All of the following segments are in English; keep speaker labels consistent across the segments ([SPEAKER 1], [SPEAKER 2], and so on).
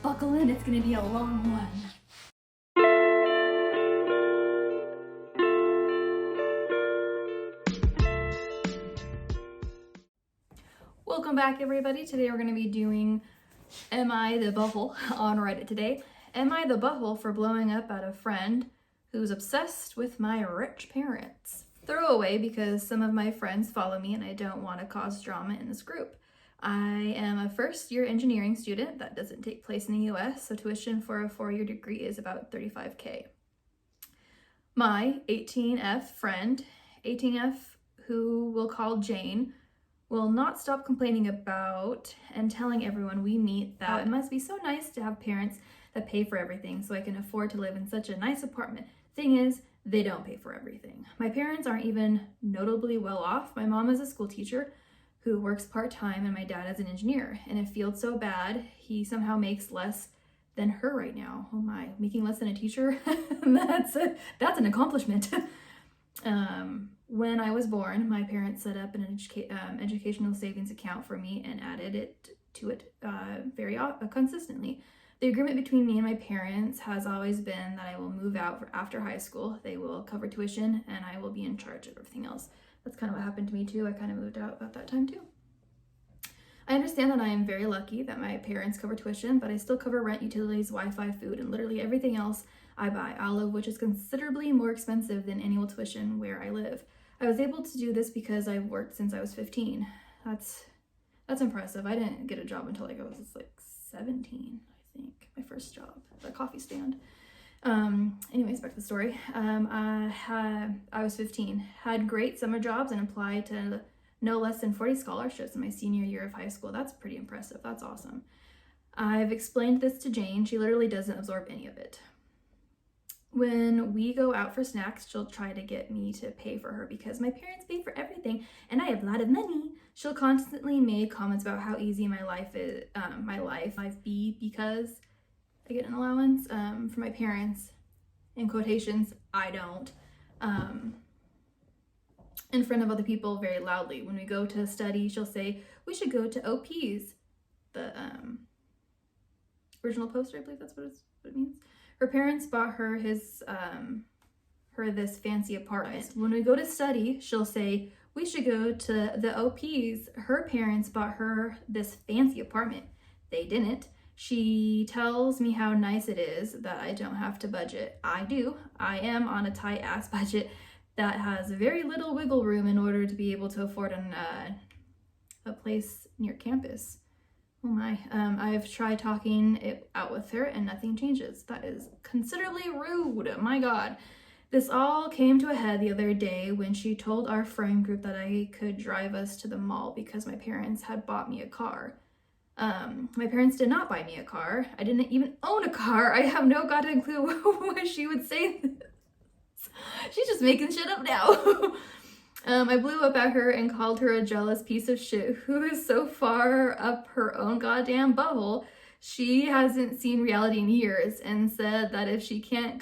[SPEAKER 1] Buckle in, it's gonna be a long one. Welcome back, everybody. Today we're gonna be doing Am I the Butthole on Reddit today. Am I the butthole for blowing up at a friend who's obsessed with my rich parents? Throwaway because some of my friends follow me and I don't want to cause drama in this group. I am a first-year engineering student. That doesn't take place in the US, so tuition for a 4-year degree is about $35K. My 18F friend, 18F, who we'll call Jane, will not stop complaining about and telling everyone we meet that it must be so nice to have parents that pay for everything so I can afford to live in such a nice apartment. Thing is, they don't pay for everything. My parents aren't even notably well off. My mom is a school teacher who works part-time and my dad is an engineer, and it feels so bad he somehow makes less than her right now. Oh my, making less than a teacher? That's an accomplishment. When I was born, my parents set up an educational savings account for me and added it to it very consistently. The agreement between me and my parents has always been that I will move out after high school. They will cover tuition and I will be in charge of everything else. That's kind of what happened to me too. I kind of moved out about that time too. I understand that I am very lucky that my parents cover tuition, but I still cover rent, utilities, Wi-Fi, food, and literally everything else I buy, all of which is considerably more expensive than annual tuition where I live. I was able to do this because I've worked since I was 15. That's impressive. I didn't get a job until I was 17, I think. My first job at a coffee stand. Anyways, back to the story. I was 15, had great summer jobs and applied to no less than 40 scholarships in my senior year of high school. That's pretty impressive. That's awesome. I've explained this to Jane. She literally doesn't absorb any of it. When we go out for snacks, she'll try to get me to pay for her because my parents pay for everything and I have a lot of money. She'll constantly make comments about how easy my life is, be because I get an allowance from my parents. In quotations, I don't. In front of other people very loudly. When we go to study, she'll say, we should go to OP's. The original poster, I believe that's what it means. Her parents bought her this fancy apartment. When we go to study, she'll say, we should go to the OP's. Her parents bought her this fancy apartment. They didn't. She tells me how nice it is that I don't have to budget. I do. I am on a tight ass budget that has very little wiggle room in order to be able to afford a place near campus. Oh my, I've tried talking it out with her and nothing changes. That is considerably rude, my God. This all came to a head the other day when she told our friend group that I could drive us to the mall because my parents had bought me a car. My parents did not buy me a car. I didn't even own a car. I have no goddamn clue why she would say this. She's just making shit up now. I blew up at her and called her a jealous piece of shit who is so far up her own goddamn butthole she hasn't seen reality in years, and said that if she can't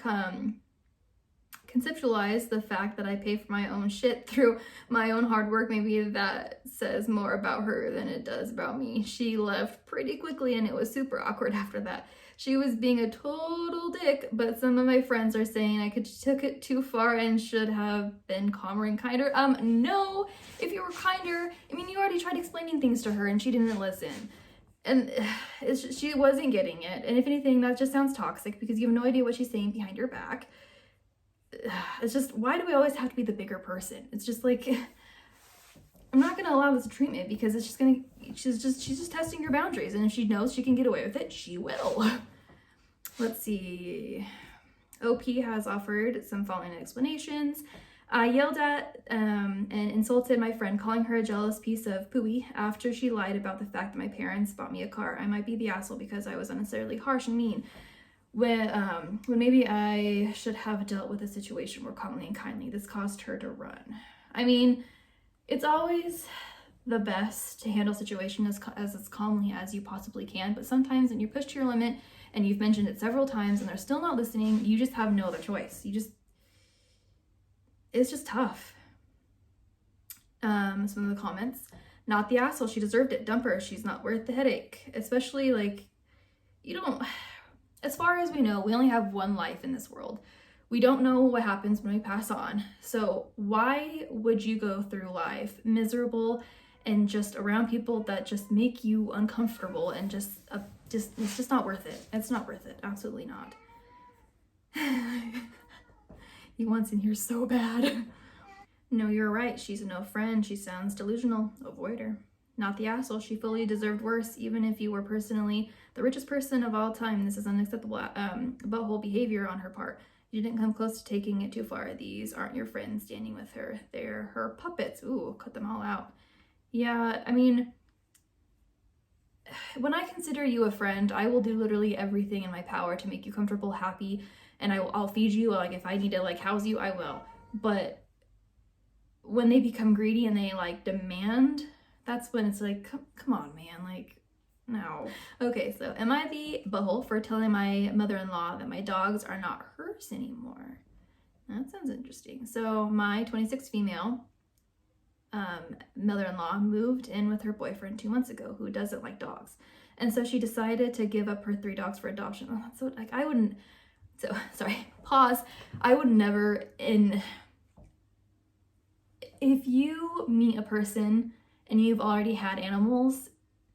[SPEAKER 1] conceptualize the fact that I pay for my own shit through my own hard work, maybe that says more about her than it does about me. She left pretty quickly and it was super awkward after that. She was being a total dick, but some of my friends are saying I took it too far and should have been calmer and kinder. No, if you were kinder, I mean, you already tried explaining things to her and she didn't listen. And she wasn't getting it. And if anything, that just sounds toxic because you have no idea what she's saying behind your back. It's just, why do we always have to be the bigger person? It's just like, I'm not gonna allow this treatment because it's just gonna, she's just testing your boundaries, and if she knows she can get away with it, she will. Let's see. OP has offered some following explanations. I yelled at and insulted my friend, calling her a jealous piece of pooey after she lied about the fact that my parents bought me a car. I might be the asshole because I was unnecessarily harsh and mean. When maybe I should have dealt with a situation more calmly and kindly. This caused her to run. I mean, it's always the best to handle situations as calmly as you possibly can, but sometimes when you're pushed to your limit and you've mentioned it several times and they're still not listening, you just have no other choice. It's just tough. Some of the comments, not the asshole, she deserved it, dump her, she's not worth the headache. Especially like you don't, as far as we know, we only have one life in this world. We don't know what happens when we pass on. So why would you go through life miserable and just around people that just make you uncomfortable and just it's just not worth it. It's not worth it. Absolutely not. He wants in here so bad. No, you're right. She's no friend. She sounds delusional. Avoid her. Not the asshole. She fully deserved worse. Even if you were personally the richest person of all time, this is unacceptable butthole behavior on her part. You didn't come close to taking it too far. These aren't your friends standing with her. They're her puppets. Ooh, cut them all out. Yeah, I mean, when I consider you a friend, I will do literally everything in my power to make you comfortable, happy, and I'll feed you. Like, if I need to, like, house you, I will. But when they become greedy and they, like, demand, that's when it's like, come on, man, like, no. Okay, so am I the butthole for telling my mother-in-law that my dogs are not hers anymore? That sounds interesting. So my 26 female mother-in-law moved in with her boyfriend 2 months ago who doesn't like dogs. And so she decided to give up her 3 dogs for adoption. Oh, that's so, like, I wouldn't, so, sorry, pause. I would never, if you meet a person and you've already had animals,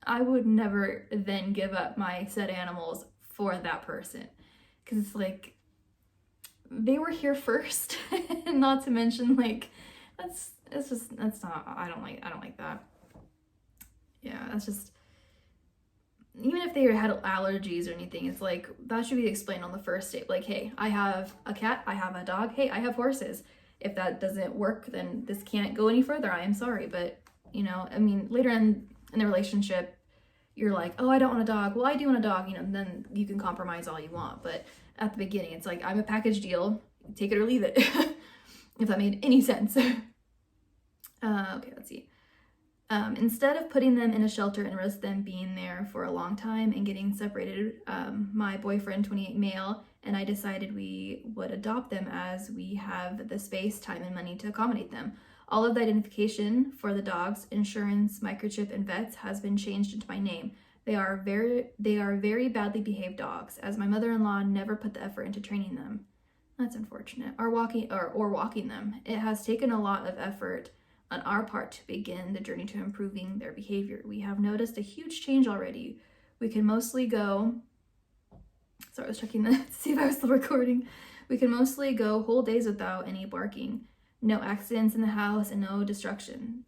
[SPEAKER 1] I would never then give up my said animals for that person. Because it's like, they were here first. Not to mention, like, that's not, I don't like that. Yeah, that's just, even if they had allergies or anything, it's like, that should be explained on the first date. Like, hey, I have a cat, I have a dog, hey, I have horses. If that doesn't work, then this can't go any further. I am sorry. But, you know, I mean, later in the relationship, you're like, oh, I don't want a dog. Well, I do want a dog, you know, and then you can compromise all you want. But at the beginning, it's like, I'm a package deal, take it or leave it. If that made any sense. Okay, let's see. Instead of putting them in a shelter and risk them being there for a long time and getting separated, my boyfriend, 28 male, and I decided we would adopt them as we have the space, time, and money to accommodate them. All of the identification for the dogs, insurance, microchip, and vets has been changed into my name. They are very badly behaved dogs, as my mother-in-law never put the effort into training them. That's unfortunate. Or walking them. It has taken a lot of effort on our part to begin the journey to improving their behavior. We have noticed a huge change already. We can mostly go, sorry, I was checking to see if I was still recording. We can mostly go whole days without any barking. No accidents in the house and no destruction.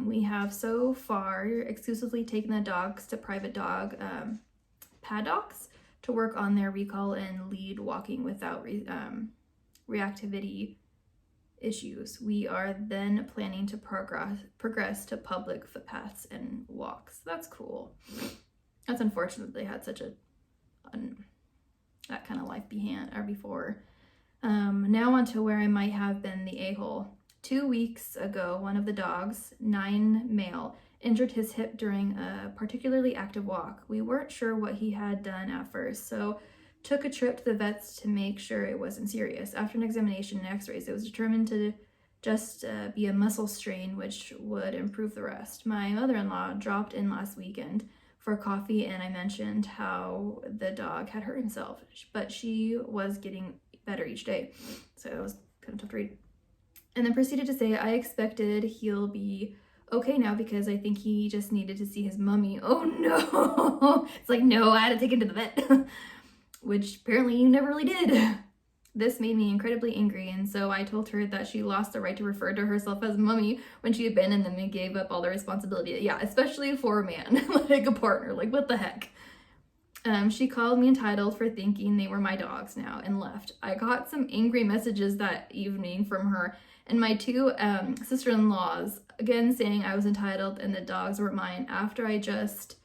[SPEAKER 1] We have so far exclusively taken the dogs to private dog paddocks to work on their recall and lead walking without reactivity issues. We are then planning to progress to public footpaths and walks. That's cool. That's unfortunate they had such that kind of life before. Now on to where I might have been the a-hole. 2 weeks ago, one of the dogs, 9 male, injured his hip during a particularly active walk. We weren't sure what he had done at first, so took a trip to the vets to make sure it wasn't serious. After an examination and x-rays, it was determined to just be a muscle strain, which would improve the rest. My mother-in-law dropped in last weekend for coffee, and I mentioned how the dog had hurt himself, but she was getting better each day. So it was kind of tough to read. And then proceeded to say, I expected he'll be okay now because I think he just needed to see his mummy. Oh no! It's like, no, I had to take him to the vet. Which apparently you never really did. This made me incredibly angry, and so I told her that she lost the right to refer to herself as mummy when she abandoned them and gave up all the responsibility. Yeah, especially for a man, like a partner, like what the heck. She called me entitled for thinking they were my dogs now and left. I got some angry messages that evening from her and my 2 sister-in-laws, again saying I was entitled and the dogs were mine after just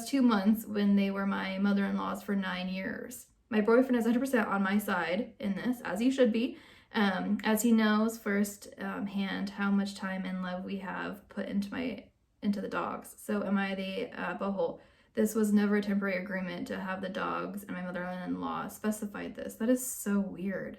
[SPEAKER 1] 2 months when they were my mother-in-laws for 9 years. My boyfriend is 100% on my side in this, as he should be, as he knows first hand how much time and love we have put into the dogs. So am I the butthole? This was never a temporary agreement to have the dogs, and my mother-in-law specified this. That is so weird.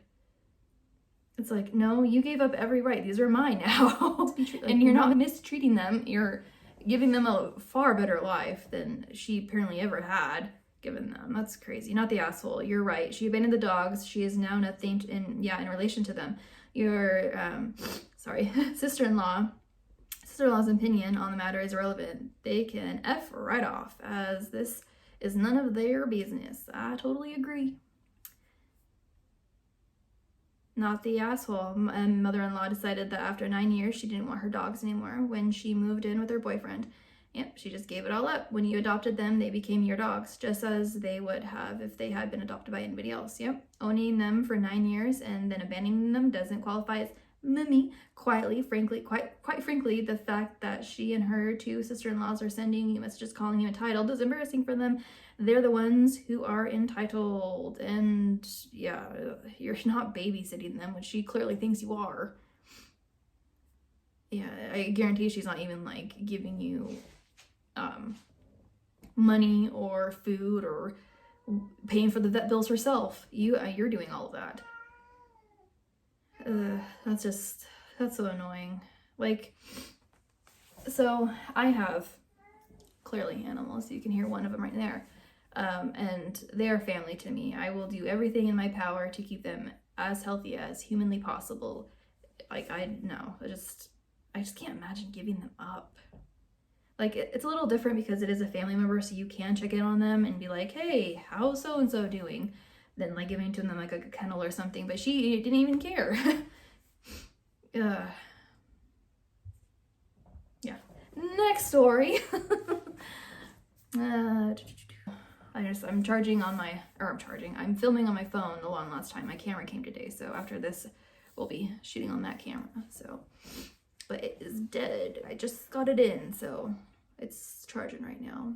[SPEAKER 1] It's like, no, you gave up every right. These are mine now. And you're not mistreating them. You're giving them a far better life than she apparently ever had given them. That's crazy. Not the asshole. You're right. She abandoned the dogs. She is now nothing in relation to them. Your sister-in-law's opinion on the matter is irrelevant. They can F right off, as this is none of their business. I totally agree. Not the asshole. Mother-in-law decided that after 9 years, she didn't want her dogs anymore when she moved in with her boyfriend. Yep, she just gave it all up. When you adopted them, they became your dogs, just as they would have if they had been adopted by anybody else. Yep, owning them for 9 years and then abandoning them doesn't qualify as mummy. Quite frankly, the fact that she and her two sister-in-laws are sending you messages calling you entitled is embarrassing for them. They're the ones who are entitled, and yeah, you're not babysitting them, which she clearly thinks you are. Yeah, I guarantee she's not even like giving you money or food or paying for the vet bills herself. You're doing all of that. That's so annoying. Like, so I have clearly animals. You can hear one of them right there. And they are family to me. I will do everything in my power to keep them as healthy as humanly possible. Like, I just can't imagine giving them up. Like, it's a little different because it is a family member, so you can check in on them and be like, hey, how's so-and-so doing? Than like giving to them like a kennel or something, but she didn't even care. Yeah. Next story. I'm filming on my phone the long last time. My camera came today, so after this we'll be shooting on that camera. So, but it is dead. I just got it in, so it's charging right now.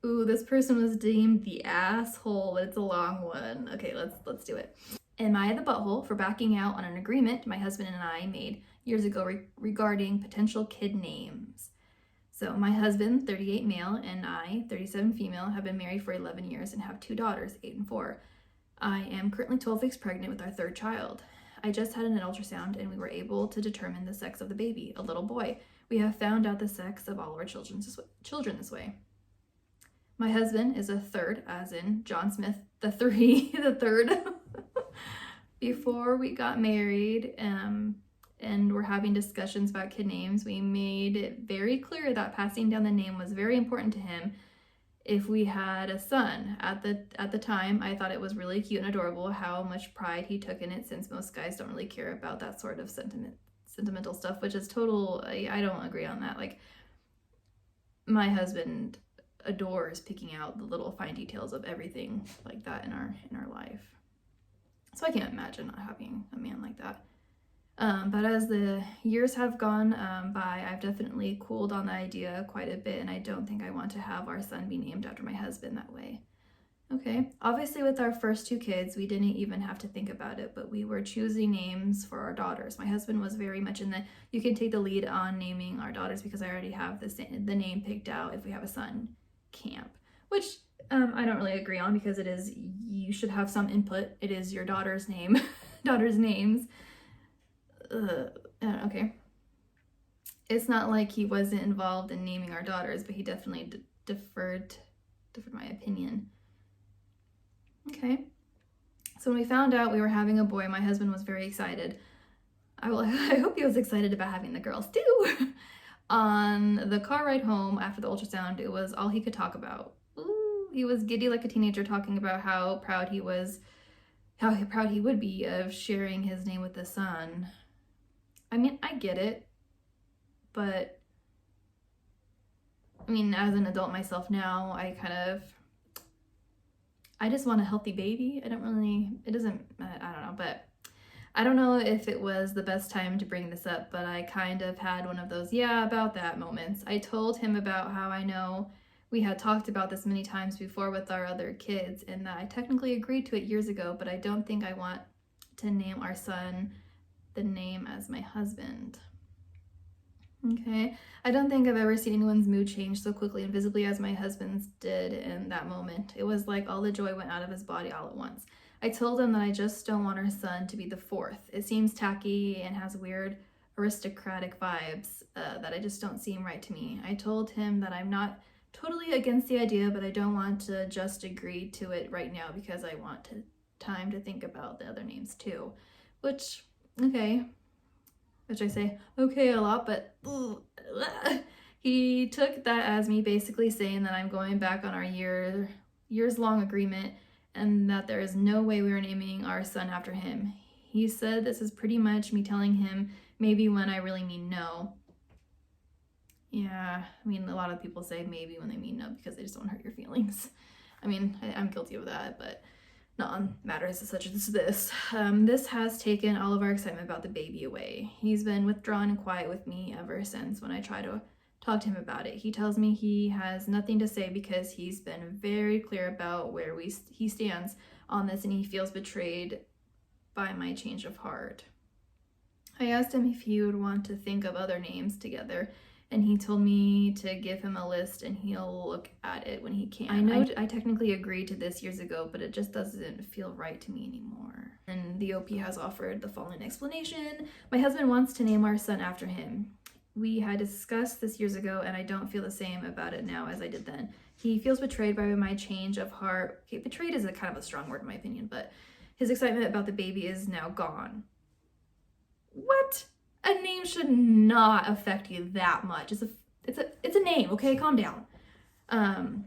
[SPEAKER 1] Ooh, this person was deemed the asshole. It's a long one. Okay, let's do it. Am I the butthole for backing out on an agreement my husband and I made years ago regarding potential kid names? So my husband, 38 male, and I, 37 female, have been married for 11 years and have 2 daughters, 8 and 4. I am currently 12 weeks pregnant with our 3rd child. I just had an ultrasound and we were able to determine the sex of the baby, a little boy. We have found out the sex of all of our children this way. My husband is a 3rd, as in John Smith, the 3rd. Before we got married, and we're having discussions about kid names, we made it very clear that passing down the name was very important to him if we had a son. At the time, I thought it was really cute and adorable how much pride he took in it, since most guys don't really care about that sort of sentimental stuff, which is total. I don't agree on that. Like, my husband adores picking out the little fine details of everything like that in our life. So I can't imagine not having a man like that. But as the years have gone by, I've definitely cooled on the idea quite a bit, and I don't think I want to have our son be named after my husband that way. Okay, obviously with our first 2 kids, we didn't even have to think about it, but we were choosing names for our daughters. My husband was very much in the, you can take the lead on naming our daughters because I already have the name picked out if we have a son camp, which I don't really agree on, because it is, you should have some input. It is your daughter's name, daughter's names. Okay. It's not like he wasn't involved in naming our daughters, but he definitely deferred my opinion. Okay. So when we found out we were having a boy, my husband was very excited. I hope he was excited about having the girls too. On the car ride home after the ultrasound, it was all he could talk about. Ooh, he was giddy like a teenager, talking about how proud he would be of sharing his name with the son. I mean, I get it, but I mean, as an adult myself now, I just want a healthy baby. I don't know, but I don't know if it was the best time to bring this up, but I kind of had one of those, yeah, about that moments. I told him about how I know we had talked about this many times before with our other kids, and that I technically agreed to it years ago, but I don't think I want to name our son the name as my husband. Okay, I don't think I've ever seen anyone's mood change so quickly and visibly as my husband's did in that moment. It was like all the joy went out of his body all at once. I told him that I just don't want our son to be the 4th. It seems tacky and has weird aristocratic vibes that I just don't seem right to me. I told him that I'm not totally against the idea, but I don't want to just agree to it right now because I want time to think about the other names too. Which, okay. Which I say, okay a lot, but he took that as me basically saying that I'm going back on our years-long agreement and that there is no way we are naming our son after him. He said this is pretty much me telling him maybe when I really mean no. Yeah, I mean, a lot of people say maybe when they mean no because they just don't hurt your feelings. I mean, I'm guilty of that, but not on matters such as this. This has taken all of our excitement about the baby away. He's been withdrawn and quiet with me ever since when I try to talk to him about it. He tells me he has nothing to say because he's been very clear about where he stands on this and he feels betrayed by my change of heart. I asked him if he would want to think of other names together, and he told me to give him a list and he'll look at it when he can. I know I technically agreed to this years ago, but it just doesn't feel right to me anymore. And the OP has offered the following explanation. My husband wants to name our son after him. We had discussed this years ago, and I don't feel the same about it now as I did then. He feels betrayed by my change of heart. Okay, betrayed is a kind of a strong word in my opinion, but his excitement about the baby is now gone. What? A name should not affect you that much. It's a name, okay? Calm down. And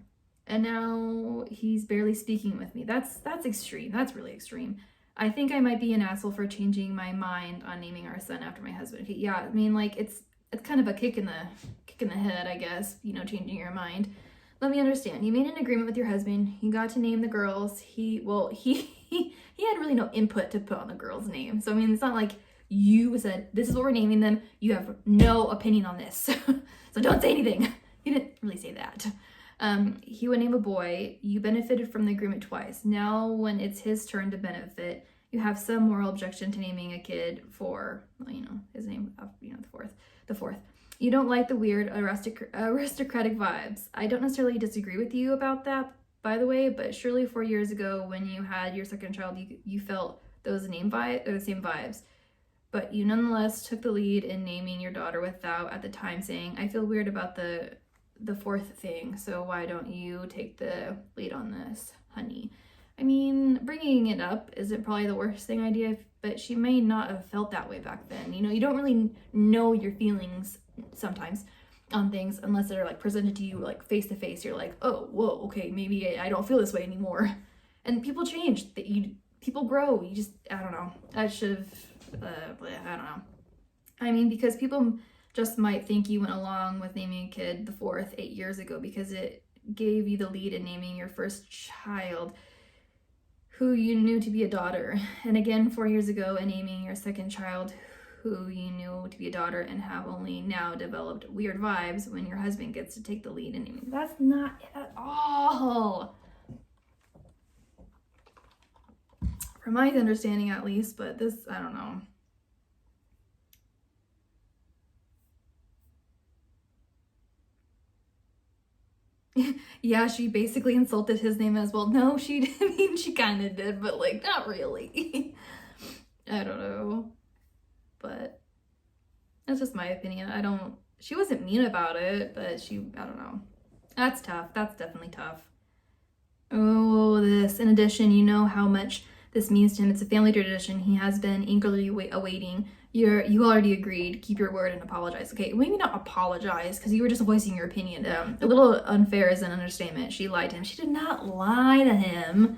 [SPEAKER 1] now he's barely speaking with me. That's extreme. That's really extreme. I think I might be an asshole for changing my mind on naming our son after my husband. Okay, yeah, I mean, like, it's kind of a kick in the head, I guess, you know, changing your mind. Let me understand. You made an agreement with your husband. You got to name the girls. He had really no input to put on the girls' name. So I mean, it's not like you said, this is what we're naming them. You have no opinion on this. So don't say anything. He didn't really say that. He would name a boy. You benefited from the agreement twice. Now when it's his turn to benefit, you have some moral objection to naming a kid for, well, you know, his name, you know, the fourth. You don't like the weird aristocratic vibes. I don't necessarily disagree with you about that, by the way, but surely 4 years ago when you had your second child, you felt those same vibes. But you nonetheless took the lead in naming your daughter without at the time saying, I feel weird about the fourth thing, so why don't you take the lead on this, honey? I mean, bringing it up isn't probably the worst idea, but she may not have felt that way back then. You know, you don't really know your feelings sometimes on things unless they're like presented to you like face to face. You're like, oh, whoa, okay, maybe I don't feel this way anymore. And people change. People grow. You just, I don't know. I should have, I don't know. I mean, because people just might think you went along with naming a kid the fourth 8 years ago because it gave you the lead in naming your first child who you knew to be a daughter. And again, 4 years ago in naming your second child who you knew to be a daughter and have only now developed weird vibes when your husband gets to take the lead in naming. That's not it at all. From my understanding at least, but this, I don't know. Yeah, she basically insulted his name as well. No, she didn't. I mean, she kind of did, but like, not really. I don't know. But that's just my opinion. She wasn't mean about it, but I don't know. That's tough. That's definitely tough. Oh, this. In addition, you know how much this means to him. It's a family tradition. He has been eagerly awaiting. You already agreed. Keep your word and apologize. Okay, maybe not apologize because you were just voicing your opinion. A little unfair is an understatement. She lied to him. She did not lie to him.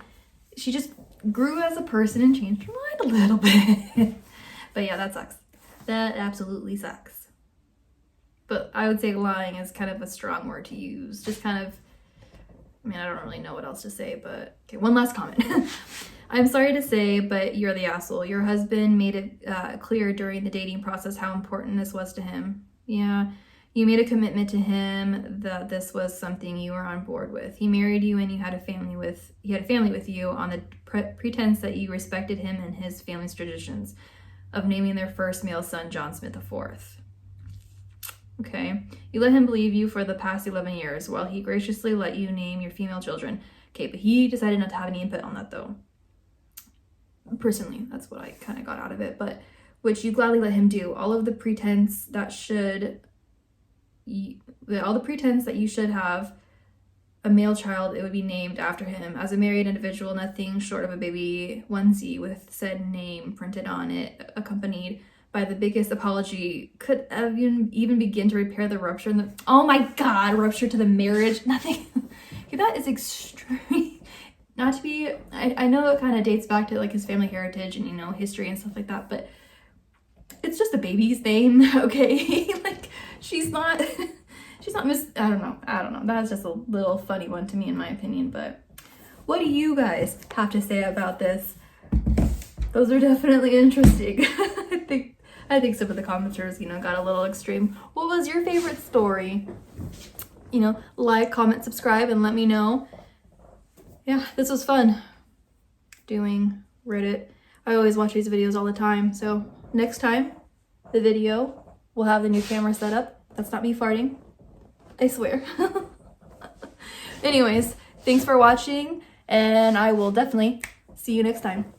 [SPEAKER 1] She just grew as a person and changed her mind a little bit. But yeah, that sucks. That absolutely sucks. But I would say lying is kind of a strong word to use. Just kind of, I mean, I don't really know what else to say, but okay, one last comment. I'm sorry to say, but you're the asshole. Your husband made it clear during the dating process how important this was to him. Yeah, you made a commitment to him that this was something you were on board with. He married you and he had a family with you on the pretense that you respected him and his family's traditions of naming their first male son John Smith IV. Okay, you let him believe you for the past 11 years while he graciously let you name your female children. Okay, but he decided not to have any input on that though. Personally, that's what I kind of got out of it. But which you gladly let him do. All the pretense that you should have a male child, it would be named after him. As a married individual, nothing short of a baby onesie with said name printed on it, accompanied by the biggest apology, could even begin to repair the rupture in the, oh my god, rupture to the marriage. Nothing. That is extreme. Not to be, I know it kind of dates back to like his family heritage and, you know, history and stuff like that, but it's just a baby's name, okay? Like, she's not I don't know. That's just a little funny one to me, in my opinion, but what do you guys have to say about this? Those are definitely interesting. I think some of the commenters, you know, got a little extreme. What was your favorite story? You know, like, comment, subscribe, and let me know. Yeah, this was fun doing Reddit. I always watch these videos all the time, so next time, the video will have the new camera set up. That's not me farting, I swear. Anyways, thanks for watching, and I will definitely see you next time.